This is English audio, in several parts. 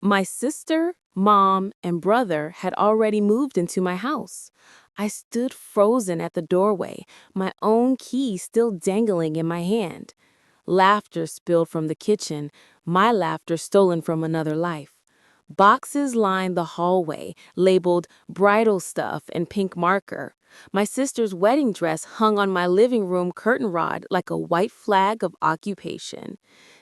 My sister, mom, and brother had already moved into my house. I stood frozen at the doorway, my own key still dangling in my hand. Laughter spilled from the kitchen, my laughter stolen from another life. Boxes lined the hallway, labeled bridal stuff and pink marker. My sister's wedding dress hung on my living room curtain rod like a white flag of occupation.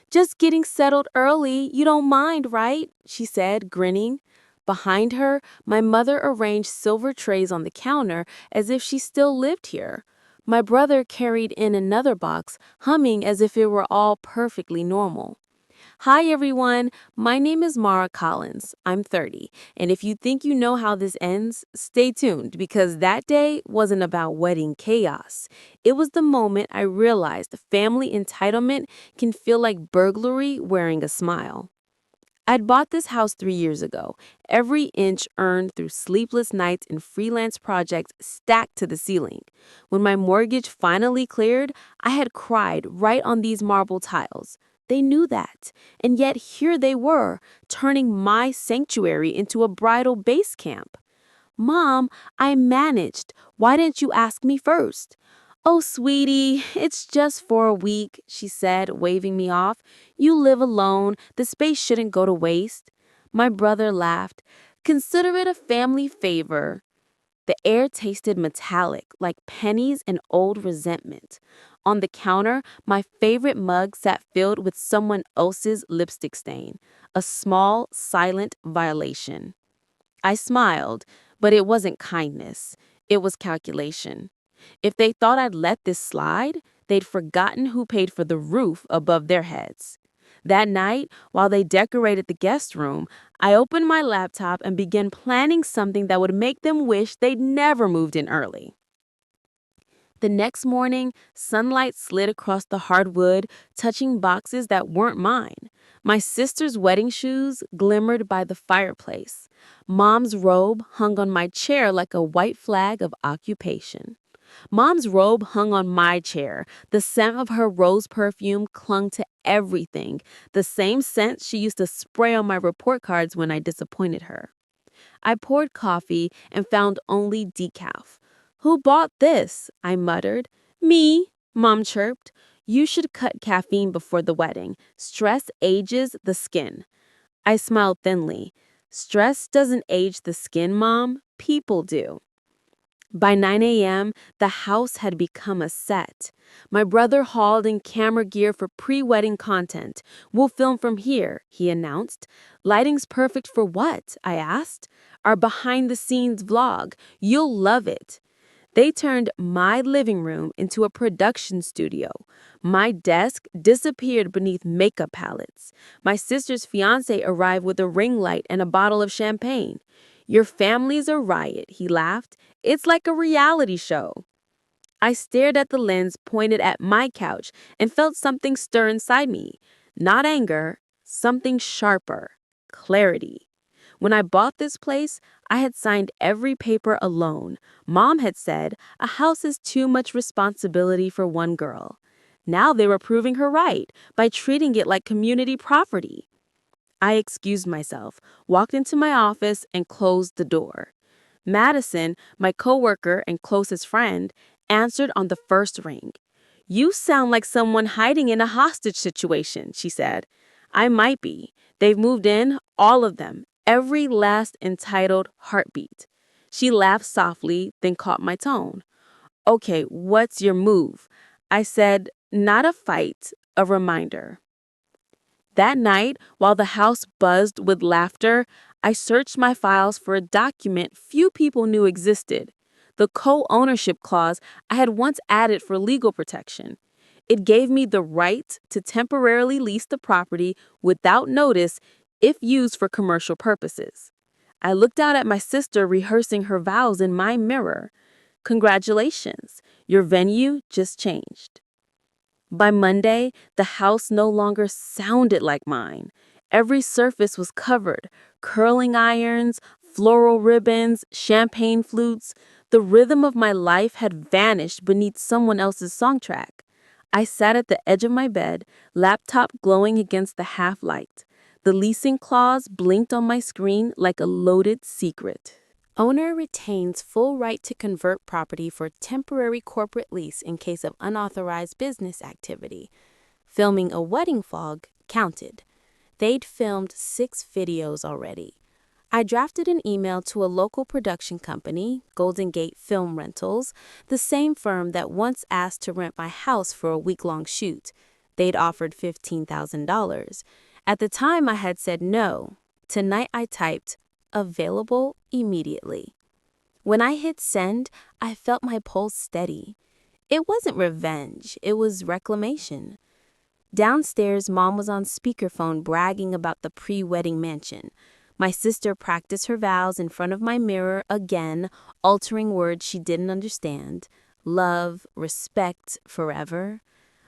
"Just getting settled early, you don't mind, right?" she said, grinning. Behind her, my mother arranged silver trays on the counter as if she still lived here. My brother carried in another box, humming as if it were all perfectly normal. "Hi everyone, my name is Mara Collins. I'm 30, and if you think you know how this ends, stay tuned because that day wasn't about wedding chaos. It was the moment I realized family entitlement can feel like burglary wearing a smile. I'd bought this house 3 years ago, every inch earned through sleepless nights and freelance projects stacked to the ceiling. When my mortgage finally cleared, I had cried right on these marble tiles. They knew that, and yet here they were, turning my sanctuary into a bridal base camp. "Mom, I managed. Why didn't you ask me first?" "Oh, sweetie, it's just for a week," she said, waving me off. "You live alone. The space shouldn't go to waste." My brother laughed. "Consider it a family favor." The air tasted metallic, like pennies and old resentment. On the counter, my favorite mug sat filled with someone else's lipstick stain, a small, silent violation. I smiled, but it wasn't kindness. It was calculation. If they thought I'd let this slide, they'd forgotten who paid for the roof above their heads. That night, while they decorated the guest room, I opened my laptop and began planning something that would make them wish they'd never moved in early. The next morning, sunlight slid across the hardwood, touching boxes that weren't mine. My sister's wedding shoes glimmered by the fireplace. Mom's robe hung on my chair like a white flag of occupation. Mom's robe hung on my chair. The scent of her rose perfume clung to everything, the same scent she used to spray on my report cards when I disappointed her. I poured coffee and found only decaf. "Who bought this?" I muttered. "Me," Mom chirped. "You should cut caffeine before the wedding. Stress ages the skin." I smiled thinly. "Stress doesn't age the skin, Mom. People do." By 9 a.m., the house had become a set. My brother hauled in camera gear for pre-wedding content. "We'll film from here," he announced. "Lighting's perfect for what?" I asked. "Our behind-the-scenes vlog. You'll love it." They turned my living room into a production studio. My desk disappeared beneath makeup palettes. My sister's fiancé arrived with a ring light and a bottle of champagne. "Your family's a riot," he laughed. "It's like a reality show." I stared at the lens pointed at my couch and felt something stir inside me. Not anger, something sharper. Clarity. When I bought this place, I had signed every paper alone. Mom had said, "A house is too much responsibility for one girl." Now they were proving her right by treating it like community property. I excused myself, walked into my office, and closed the door. Madison, my coworker and closest friend, answered on the first ring. "You sound like someone hiding in a hostage situation," she said. "I might be. They've moved in, all of them, every last entitled heartbeat." She laughed softly, then caught my tone. "Okay, what's your move?" I said, "Not a fight, a reminder." That night, while the house buzzed with laughter, I searched my files for a document few people knew existed. The co-ownership clause I had once added for legal protection. It gave me the right to temporarily lease the property without notice if used for commercial purposes. I looked out at my sister rehearsing her vows in my mirror. "Congratulations, your venue just changed." By Monday, the house no longer sounded like mine. Every surface was covered: curling irons, floral ribbons, champagne flutes. The rhythm of my life had vanished beneath someone else's songtrack. I sat at the edge of my bed, laptop glowing against the half light. The leasing clause blinked on my screen like a loaded secret. Owner retains full right to convert property for temporary corporate lease in case of unauthorized business activity. Filming a wedding vlog counted. They'd filmed 6 videos already. I drafted an email to a local production company, Golden Gate Film Rentals, the same firm that once asked to rent my house for a week-long shoot. They'd offered $15,000. At the time, I had said no. Tonight I typed, available immediately. When I hit send, I felt my pulse steady. It wasn't revenge, it was reclamation. Downstairs, Mom was on speakerphone bragging about the pre-wedding mansion. My sister practiced her vows in front of my mirror again, altering words she didn't understand. Love, respect, forever.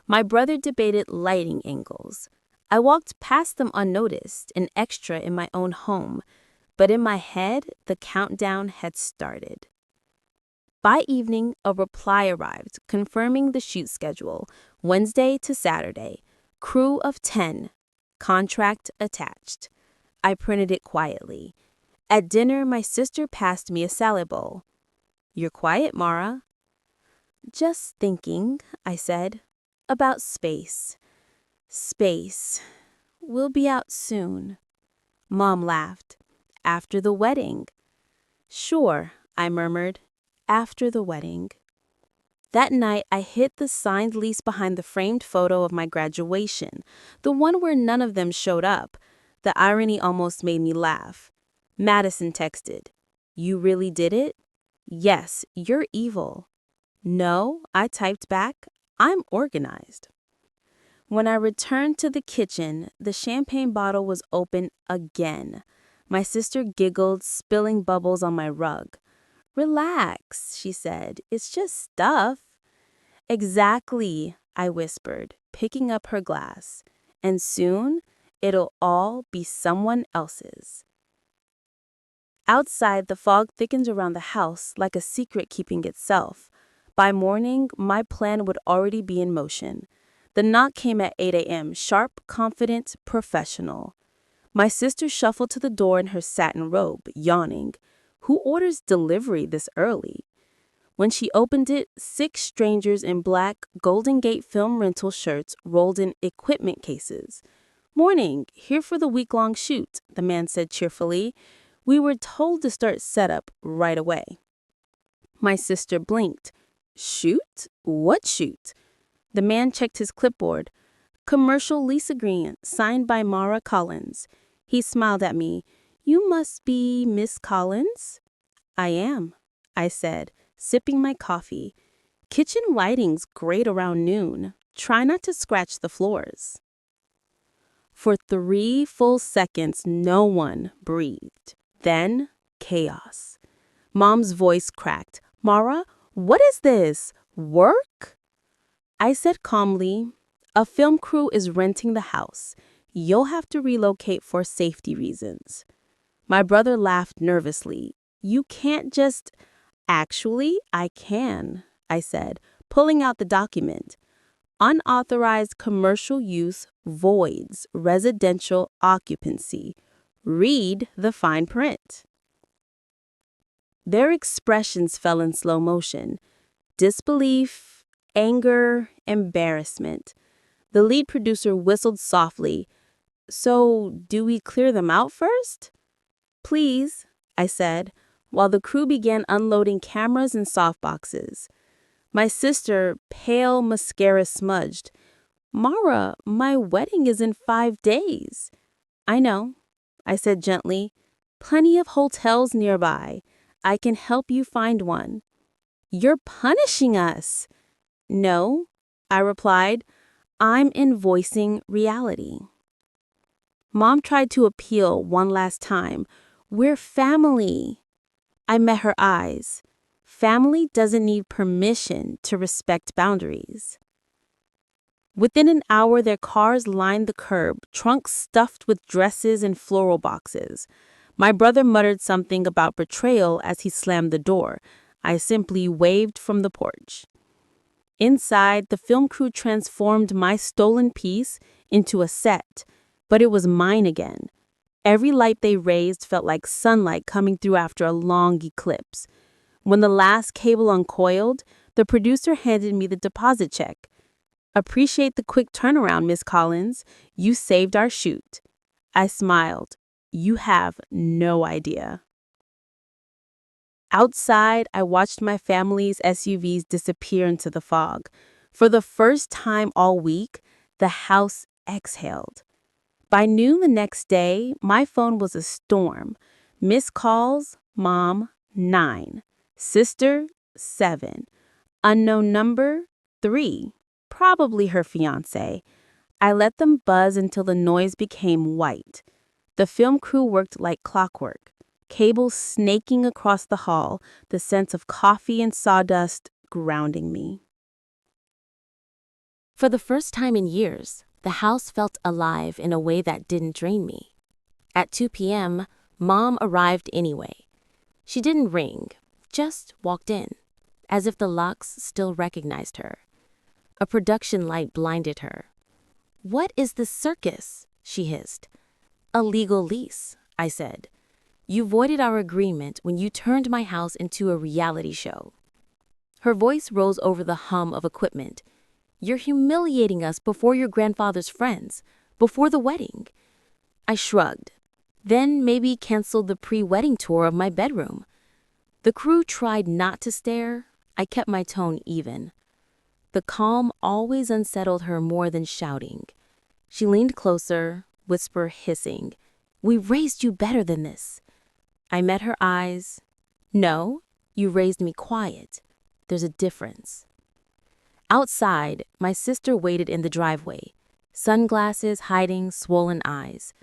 My brother debated lighting angles. I walked past them unnoticed, an extra in my own home. But in my head, the countdown had started. By evening, a reply arrived confirming the shoot schedule, Wednesday to Saturday. Crew of 10. Contract attached. I printed it quietly. At dinner, my sister passed me a salad bowl. "You're quiet, Mara." "Just thinking," I said, "about space. Space. We'll be out soon." Mom laughed. "After the wedding." "Sure," I murmured. "After the wedding." That night, I hid the signed lease behind the framed photo of my graduation, the one where none of them showed up. The irony almost made me laugh. Madison texted, "You really did it?" "Yes, you're evil." "No," I typed back, "I'm organized." When I returned to the kitchen, the champagne bottle was open again. My sister giggled, spilling bubbles on my rug. "Relax," she said. "It's just stuff." "Exactly," I whispered, picking up her glass. "And soon, it'll all be someone else's." Outside, the fog thickens around the house like a secret keeping itself. By morning, my plan would already be in motion. The knock came at 8 a.m., sharp, confident, professional. My sister shuffled to the door in her satin robe, yawning. Who orders delivery this early? When she opened it, 6 strangers in black Golden Gate film rental shirts rolled in equipment cases. "Morning, here for the week-long shoot," the man said cheerfully. "We were told to start setup right away." My sister blinked. "Shoot? What shoot?" The man checked his clipboard. "Commercial lease agreement signed by Mara Collins." He smiled at me. "You must be Miss Collins?" "I am," I said, sipping my coffee. "Kitchen lighting's great around noon. Try not to scratch the floors." For 3 full seconds, no one breathed. Then, chaos. Mom's voice cracked. "Mara, what is this? Work?" I said calmly, "A film crew is renting the house. You'll have to relocate for safety reasons." My brother laughed nervously. "You can't just—" "Actually, I can," I said, pulling out the document. "Unauthorized commercial use voids residential occupancy. Read the fine print." Their expressions fell in slow motion. Disbelief, anger, embarrassment. The lead producer whistled softly. "So, do we clear them out first?" "Please," I said, while the crew began unloading cameras and softboxes. My sister, pale, mascara smudged. "Mara, my wedding is in 5 days." "I know," I said gently. "Plenty of hotels nearby. I can help you find one." "You're punishing us." "No," I replied. "I'm invoicing reality." Mom tried to appeal one last time. "We're family." I met her eyes. Family doesn't need permission to respect boundaries. Within an hour, their cars lined the curb, trunks stuffed with dresses and floral boxes. My brother muttered something about betrayal as he slammed the door. I simply waved from the porch. Inside, the film crew transformed my stolen piece into a set. But it was mine again. Every light they raised felt like sunlight coming through after a long eclipse. When the last cable uncoiled, the producer handed me the deposit check. "Appreciate the quick turnaround, Miss Collins. You saved our shoot." I smiled. You have no idea. Outside, I watched my family's SUVs disappear into the fog. For the first time all week, the house exhaled. By noon the next day, my phone was a storm. Missed calls, Mom, 9. Sister, 7. Unknown number, 3. Probably her fiancé. I let them buzz until the noise became white. The film crew worked like clockwork, cables snaking across the hall, the scent of coffee and sawdust grounding me. For the first time in years, the house felt alive in a way that didn't drain me. At 2 p.m., Mom arrived anyway. She didn't ring, just walked in, as if the locks still recognized her. A production light blinded her. "What is this circus?" she hissed. "A legal lease," I said. "You voided our agreement when you turned my house into a reality show." Her voice rose over the hum of equipment. "You're humiliating us before your grandfather's friends, before the wedding." I shrugged, then maybe canceled the pre-wedding tour of my bedroom. The crew tried not to stare. I kept my tone even. The calm always unsettled her more than shouting. She leaned closer, whisper hissing, "We raised you better than this." I met her eyes. "No, you raised me quiet. There's a difference." Outside, my sister waited in the driveway, sunglasses hiding swollen eyes.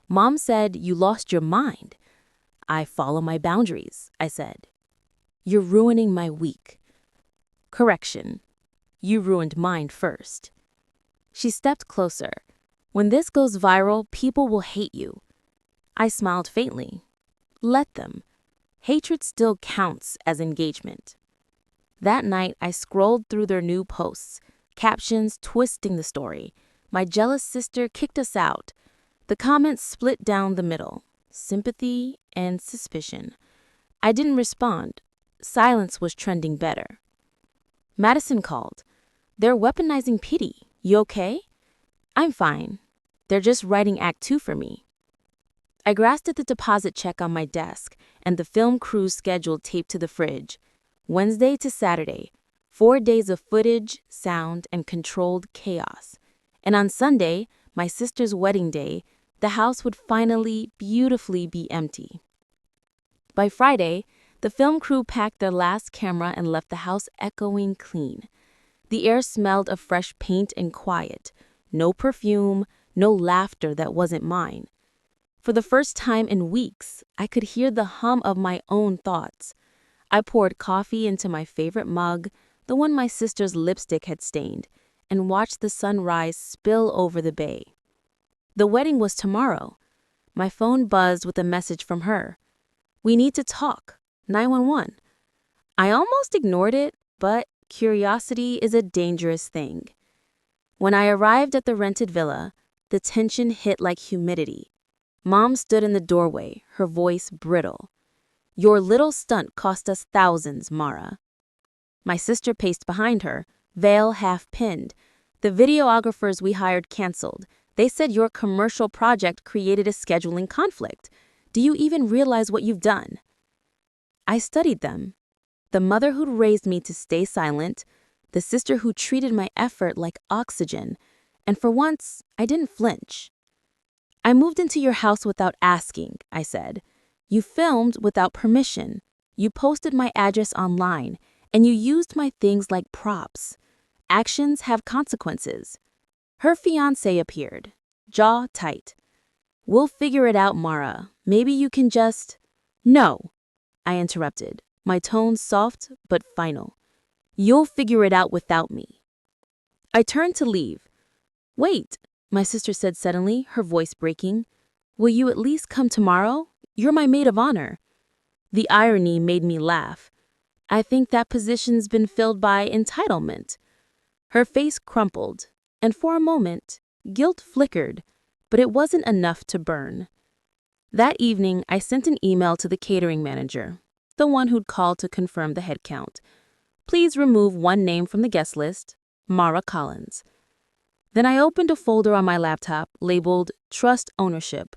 "Mom said you lost your mind." "I follow my boundaries," I said. "You're ruining my week." "Correction. You ruined mine first." She stepped closer. "When this goes viral, people will hate you." I smiled faintly. Let them. Hatred still counts as engagement. That night, I scrolled through their new posts, captions twisting the story. My jealous sister kicked us out. The comments split down the middle, sympathy and suspicion. I didn't respond. Silence was trending better. Madison called. "They're weaponizing pity. You okay?" "I'm fine. They're just writing Act 2 for me." I grasped at the deposit check on my desk and the film crew's schedule taped to the fridge. Wednesday to Saturday, 4 days of footage, sound, and controlled chaos. And on Sunday, my sister's wedding day, the house would finally, beautifully be empty. By Friday, the film crew packed their last camera and left the house echoing clean. The air smelled of fresh paint and quiet. No perfume, no laughter that wasn't mine. For the first time in weeks, I could hear the hum of my own thoughts. I poured coffee into my favorite mug, the one my sister's lipstick had stained, and watched the sunrise spill over the bay. The wedding was tomorrow. My phone buzzed with a message from her. "We need to talk. 911. I almost ignored it, but curiosity is a dangerous thing. When I arrived at the rented villa, the tension hit like humidity. Mom stood in the doorway, her voice brittle. "Your little stunt cost us thousands, Mara." My sister paced behind her, veil half pinned. "The videographers we hired canceled. They said your commercial project created a scheduling conflict. Do you even realize what you've done?" I studied them. The mother who'd raised me to stay silent, the sister who treated my effort like oxygen, and for once, I didn't flinch. "I moved into your house without asking," I said. "You filmed without permission. You posted my address online, and you used my things like props. Actions have consequences." Her fiancé appeared, jaw tight. "We'll figure it out, Mara. Maybe you can just—" "No," I interrupted, my tone soft but final. "You'll figure it out without me." I turned to leave. "Wait," my sister said suddenly, her voice breaking. "Will you at least come tomorrow? You're my maid of honor." The irony made me laugh. "I think that position's been filled by entitlement." Her face crumpled, and for a moment, guilt flickered. but it wasn't enough to burn. That evening, I sent an email to the catering manager, the one who'd called to confirm the head count. Please remove one name from the guest list, Mara Collins. Then I opened a folder on my laptop labeled Trust Ownership.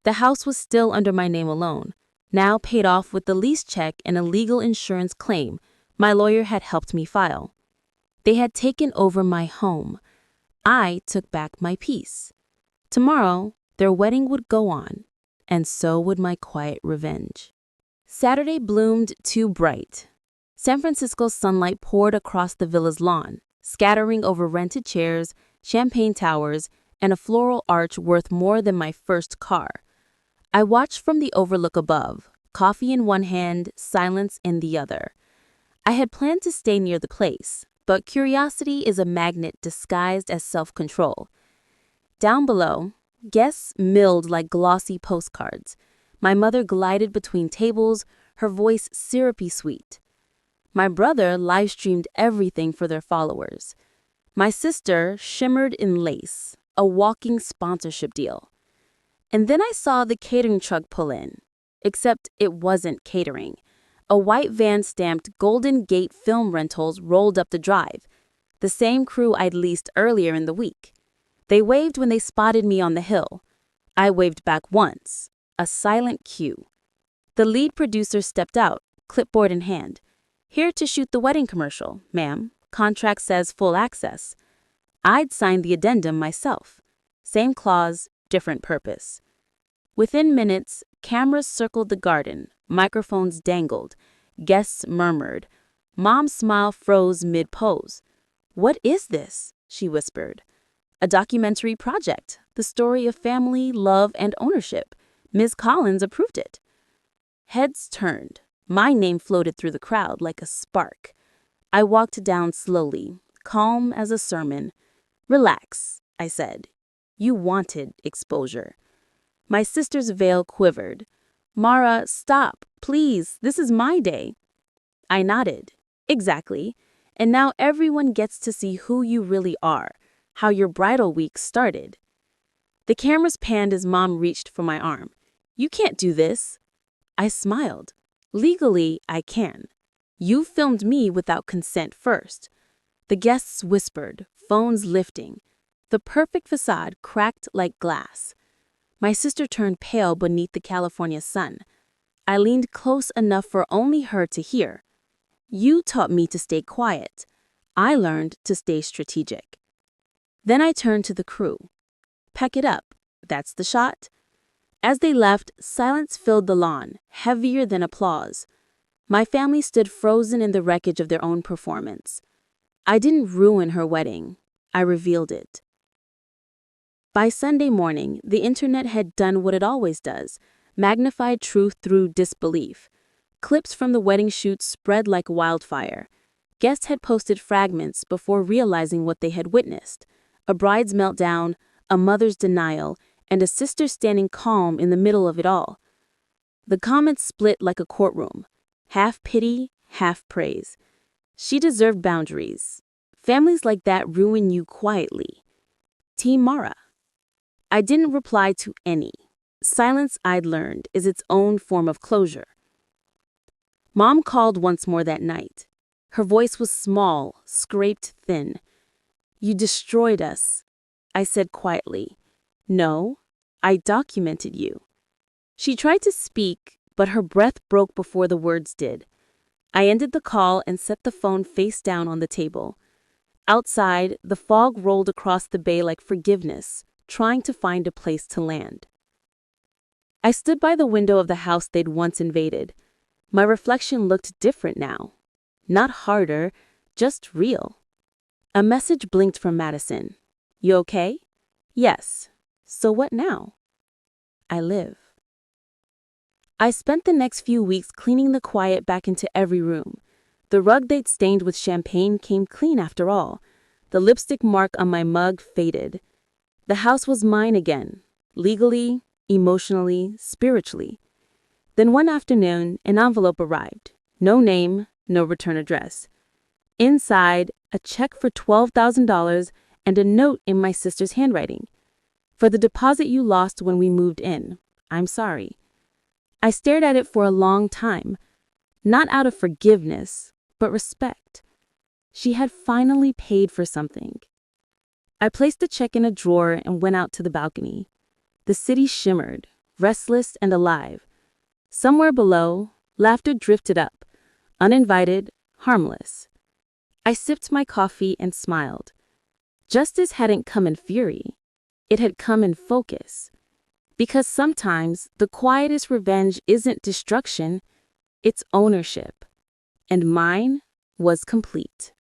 The house was still under my name alone, now paid off with the lease check and a legal insurance claim my lawyer had helped me file. They had taken over my home. I took back my peace. Tomorrow, their wedding would go on, and so would my quiet revenge. Saturday bloomed too bright. San Francisco's sunlight poured across the villa's lawn, scattering over rented chairs, champagne towers, and a floral arch worth more than my first car. I watched from the overlook above, coffee in one hand, silence in the other. I had planned to stay near the place, but curiosity is a magnet disguised as self-control. Down below, guests milled like glossy postcards. My mother glided between tables, her voice syrupy sweet. My brother live-streamed everything for their followers. My sister shimmered in lace, a walking sponsorship deal. And then I saw the catering truck pull in, except it wasn't catering. A white van stamped Golden Gate Film Rentals rolled up the drive, the same crew I'd leased earlier in the week. They waved when they spotted me on the hill. I waved back once, a silent cue. The lead producer stepped out, clipboard in hand. Here to shoot the wedding commercial, ma'am. Contract says full access. I'd signed the addendum myself. Same clause, different purpose. Within minutes, cameras circled the garden, microphones dangled, guests murmured. Mom's smile froze mid-pose. "What is this?" she whispered. "A documentary project, the story of family, love, and ownership. Ms. Collins approved it." Heads turned. My name floated through the crowd like a spark. I walked down slowly, calm as a sermon. "Relax," I said. "You wanted exposure." My sister's veil quivered. "Mara, stop, please, this is my day." I nodded. "Exactly. And now everyone gets to see who you really are, how your bridal week started." The cameras panned as Mom reached for my arm. "You can't do this." I smiled. "Legally, I can. You filmed me without consent first." The guests whispered, phones lifting. The perfect facade cracked like glass. My sister turned pale beneath the California sun. I leaned close enough for only her to hear. "You taught me to stay quiet. I learned to stay strategic." Then I turned to the crew. "Pack it up. That's the shot." As they left, silence filled the lawn, heavier than applause. My family stood frozen in the wreckage of their own performance. I didn't ruin her wedding. I revealed it. By Sunday morning, the internet had done what it always does, magnified truth through disbelief. Clips from the wedding shoot spread like wildfire. Guests had posted fragments before realizing what they had witnessed: a bride's meltdown, a mother's denial, and a sister standing calm in the middle of it all. The comments split like a courtroom, half pity, half praise. She deserved boundaries. Families like that ruin you quietly. Team Mara. I didn't reply to any. Silence, I'd learned, is its own form of closure. Mom called once more that night. Her voice was small, scraped thin. "You destroyed us," I said quietly. "No, I documented you." She tried to speak, but her breath broke before the words did. I ended the call and set the phone face down on the table. Outside, the fog rolled across the bay like forgiveness, trying to find a place to land. I stood by the window of the house they'd once invaded. My reflection looked different now. Not harder, just real. A message blinked from Madison. "You okay?" "Yes." "So what now?" "I live." I spent the next few weeks cleaning the quiet back into every room. The rug they'd stained with champagne came clean after all. The lipstick mark on my mug faded. The house was mine again, legally, emotionally, spiritually. Then one afternoon, an envelope arrived. No name, no return address. Inside, a check for $12,000 and a note in my sister's handwriting. For the deposit you lost when we moved in. I'm sorry." I stared at it for a long time, not out of forgiveness, but respect. She had finally paid for something. I placed the check in a drawer and went out to the balcony. The city shimmered, restless and alive. Somewhere below, laughter drifted up, uninvited, harmless. I sipped my coffee and smiled. Justice hadn't come in fury. It had come in focus. Because sometimes the quietest revenge isn't destruction, it's ownership. And mine was complete.